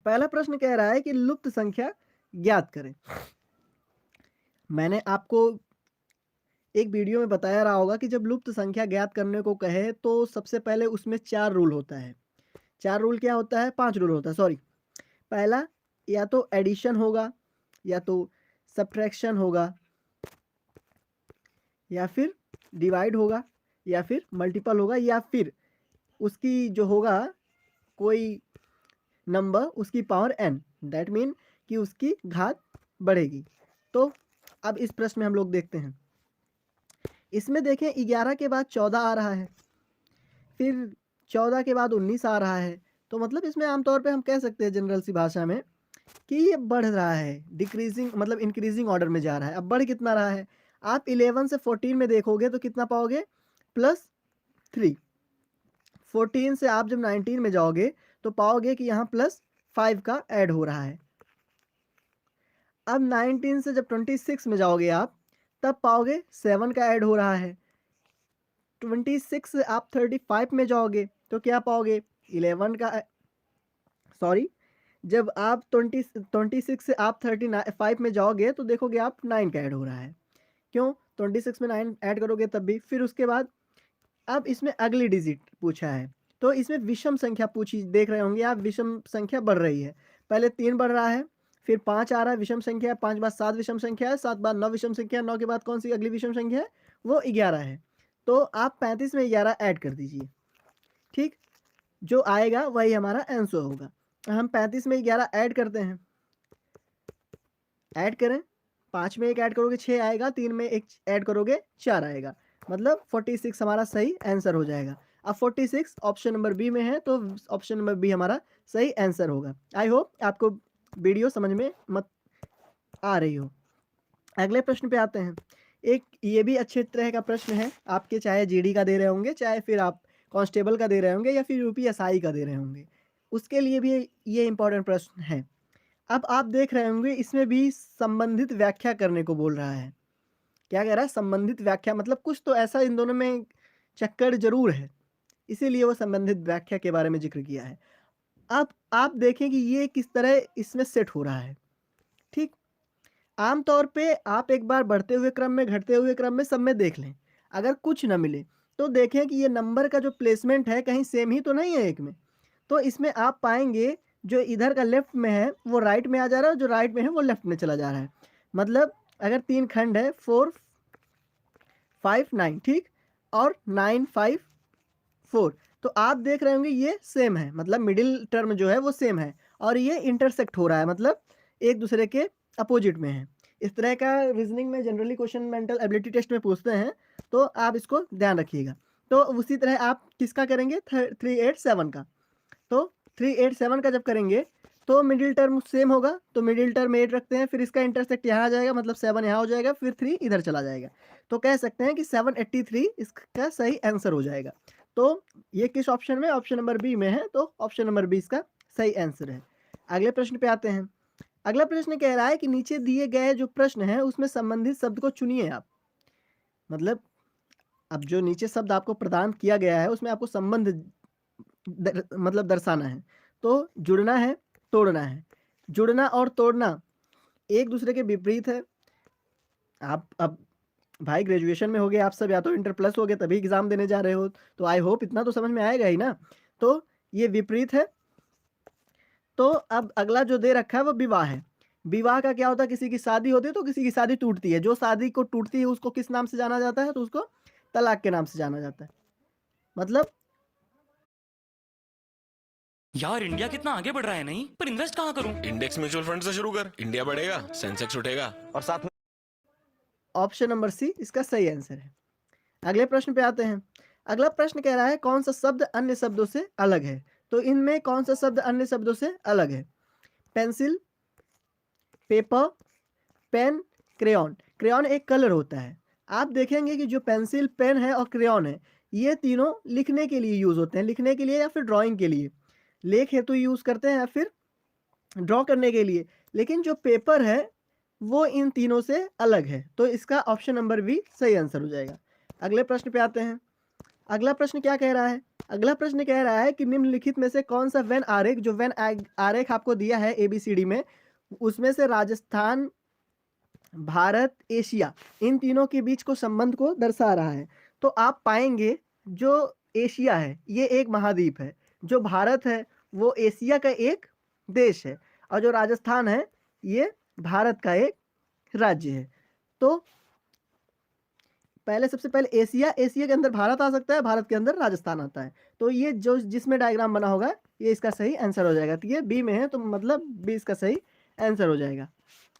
पहला प्रश्न कह रहा है कि लुप्त संख्या ज्ञात करें। मैंने आपको एक वीडियो में बताया रहा होगा कि जब लुप्त संख्या ज्ञात करने को कहे तो सबसे पहले उसमें 4 रूल होता है। 4 रूल क्या होता है? 5 रूल होता है, सॉरी। पहला, या तो एडिशन होगा, या तो सब्ट्रैक्शन होगा, या फिर डिवाइड होगा, या फिर मल्टीपल होगा, या फिर उसकी जो होगा कोई नंबर उसकी पावर n, दैट मीन कि उसकी घात बढ़ेगी। तो अब इस प्रश्न में हम लोग देखते हैं। इसमें देखें 11 के बाद 14 आ रहा है, फिर 14 के बाद 19 आ रहा है। तो मतलब इसमें आमतौर पे हम कह सकते हैं जनरल सी भाषा में कि ये बढ़ रहा है, डिक्रीजिंग मतलब इंक्रीजिंग ऑर्डर में जा रहा है। अब बढ़ कितना रहा है? आप 11 से 14 में देखोगे तो कितना पाओगे? +3। 14 से आप जब 19 में जाओगे तो पाओगे कि यहाँ +5 का ऐड हो रहा है। अब 19 से जब 26 में जाओगे आप, तब पाओगे 7 का ऐड हो रहा है। 26 से आप 35 में जाओगे तो क्या पाओगे? 11 का सॉरी, जब आप 26 से आप 35 में जाओगे तो देखोगे आप 9 का ऐड हो रहा है। क्यों? 26 में 9 ऐड करोगे तब भी। फिर उसके बाद अब इसमें अगली डिजिट पूछा है, तो इसमें विषम संख्या पूछी, देख रहे होंगे आप, विषम संख्या बढ़ रही है। पहले 3 बढ़ रहा है, फिर 5 आ रहा है विषम संख्या है, 5 बाद 7 विषम संख्या है, 7 बाद 9 विषम संख्या है, 9 के बाद कौन सी अगली विषम संख्या है? वो 11 है। तो आप 35 में 11 ऐड कर दीजिए, ठीक? जो आएगा वही हमारा आंसर होगा। हम 35 में 11 ऐड करते हैं, ऐड करें, 5 में 1 ऐड करोगे 6 आएगा, 3 में 1 ऐड करोगे 4 आएगा, मतलब 46 हमारा सही आंसर हो जाएगा। अब 46 ऑप्शन नंबर बी में है, तो ऑप्शन नंबर बी हमारा सही आंसर होगा। आई होप आपको वीडियो समझ में मत आ रही हो। अगले प्रश्न पे आते हैं। एक ये भी अच्छे तरह का प्रश्न है, आपके चाहे जीडी का दे रहे होंगे, चाहे फिर आप कांस्टेबल का दे रहे होंगे, या फिर यूपीएसआई का दे रहे होंगे, उसके लिए भी ये इंपॉर्टेंट प्रश्न है। अब आप देख रहे होंगे इसमें भी संबंधित व्याख्या करने को बोल रहा है। क्या कह रहा है? संबंधित व्याख्या, मतलब कुछ तो ऐसा इन दोनों में चक्कर जरूर है, इसीलिए वो संबंधित व्याख्या के बारे में जिक्र किया है। अब आप देखें कि ये किस तरह इसमें सेट हो रहा है, ठीक? आमतौर पे आप एक बार बढ़ते हुए क्रम में, घटते हुए क्रम में, सब में देख लें। अगर कुछ ना मिले तो देखें कि ये नंबर का जो प्लेसमेंट है कहीं सेम ही तो नहीं है एक में। तो इसमें आप पाएंगे जो इधर का लेफ्ट में है वो राइट में आ जा रहा है, जो राइट में है वो लेफ्ट में चला जा रहा है। मतलब अगर 3 खंड है 4 5 9, ठीक, और 9 5 4, तो आप देख रहे होंगे ये सेम है, मतलब मिडिल टर्म जो है वो सेम है, और ये इंटरसेक्ट हो रहा है, मतलब एक दूसरे के अपोजिट में है। इस तरह का रीजनिंग में generally question mental ability test में पूछते हैं, तो आप इसको ध्यान रखिएगा। तो उसी तरह आप किसका करेंगे? 387 का। तो 387 का जब करेंगे तो मिडिल टर्म सेम होगा, तो मिडिल टर्म 8 रखते हैं, फिर इसका इंटरसेक्ट यहाँ आ जाएगा, मतलब 7 यहाँ हो जाएगा, फिर 3 इधर चला जाएगा। तो कह सकते हैं कि 783 इसका सही आंसर हो जाएगा। तो ये किस ऑप्शन में? ऑप्शन नंबर बी में है, तो ऑप्शन नंबर बी इसका सही आंसर है। अगले प्रश्न पे आते हैं। अगला प्रश्न कह रहा है कि नीचे दिए गए जो प्रश्न है उसमें संबंधित शब्द को चुनिए आप। मतलब अब जो नीचे शब्द आपको प्रदान किया गया है उसमें आपको संबंध मतलब दर्शाना है। तो जुड़ना है, तोड़ना है। जुड़ना और तोड़ना एक दूसरे के विपरीत है। आप अब भाई ग्रेजुएशन में होगे आप सब, या तो इंटर प्लस होगे तभी एग्जाम देने जा रहे हो, तो आई होप इतना तो समझ में आएगा ही ना। तो ये विपरीत है। तो अब अगला जो दे रखा है वो विवाह है। विवाह का क्या होता है? किसी की शादी होती है तो किसी की शादी टूटती है, जो शादी को टूटती है उसको किस नाम से जाना जाता है? तो उसको तलाक के नाम से जाना जाता है। मतलब यार इंडिया कितना आगे बढ़ रहा है नहीं, पर इन्वेस्ट कहाँ करूं? इंडेक्स म्यूचुअल फंड से शुरू कर, इंडिया बढ़ेगा, सेंसेक्स उठेगा और साथ में ऑप्शन नंबर सी इसका सही आंसर है। अगले प्रश्न पे आते हैं। अगला प्रश्न कह रहा है कौन सा शब्द अन्य शब्दों से अलग है? तो इनमें कौन सा शब्द अन्य शब्दों से अलग है? Pencil, paper, pen, crayon. Crayon एक कलर होता है। आप देखेंगे कि जो पेंसिल, पेन है और क्रेयॉन है, ये तीनों लिखने के लिए यूज होते हैं, लिखने के लिए या फिर ड्राइंग के लिए, लेख हेतु यूज करते हैं या फिर ड्रॉ करने के लिए। लेकिन जो पेपर है वो इन तीनों से अलग है, तो इसका ऑप्शन नंबर बी सही आंसर हो जाएगा। अगले प्रश्न पे आते हैं। अगला प्रश्न क्या कह रहा है? अगला प्रश्न कह रहा है कि निम्नलिखित में से कौन सा वेन आरेख, जो वेन आरेख आपको दिया है ABCD में, उसमें से राजस्थान, भारत, एशिया, इन तीनों के बीच को संबंध को दर्शा रहा है। तो आप पाएंगे जो एशिया है ये एक महाद्वीप है, जो भारत है वो एशिया का एक देश है, और जो राजस्थान है ये भारत का एक राज्य है। तो पहले सबसे पहले एशिया, एशिया के अंदर भारत आ सकता है, भारत के अंदर राजस्थान आता है। तो ये जो जिसमें डायग्राम बना होगा ये इसका सही आंसर हो जाएगा। तो ये बी में है, तो मतलब बी इसका सही आंसर हो जाएगा।